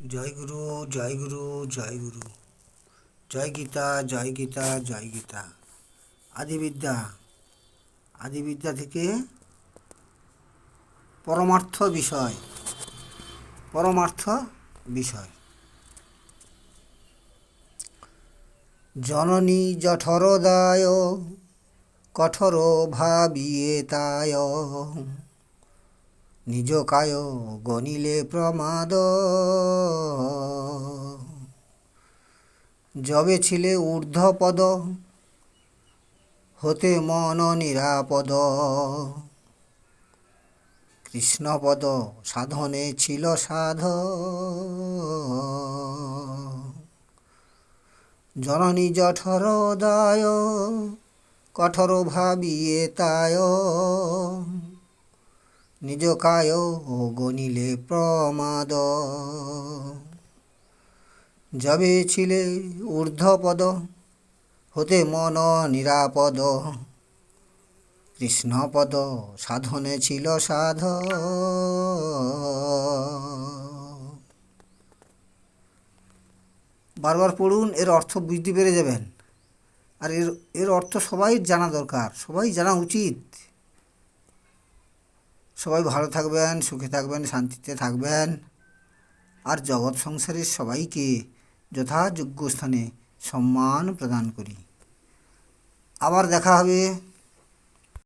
জয় গুরু, জয় গুরু, জয় গুরু। জয় গীতা, জয় গীতা, জয় গীতা। আদিবিদ্যা, আদিবিদ্যা থেকে পরমার্থ বিষয়, পরমার্থ বিষয়। জননী জঠরদায় কঠোর ভাবিয়েতায়, নিজ কায় গণিলে প্রমাদ। যবে ছিলে ঊর্ধ্বপদ, হতে মন নিরাপদ। কৃষ্ণপদ সাধনে ছিল সাধ। জননী জঠরদায় কঠোর ভাবিয়েতায়, নিজ কায় গণিলে প্রমাদ। যবে ছিলে ঊর্ধ্বপদ, হতে মন নিরাপদ। কৃষ্ণপদ সাধনে ছিল সাধ। বারবার পড়ুন, এর অর্থ বুঝতে পেরে যাবেন। আর এর অর্থ সবাই জানা দরকার, সবাই জানা উচিত। সবাই ভালো থাকবেন, সুখে থাকবেন, শান্তিতে থাকবেন। আর জগৎ সংসারের সবাইকে যথাযোগ্য স্থানে সম্মান প্রদান করি। আবার দেখা হবে।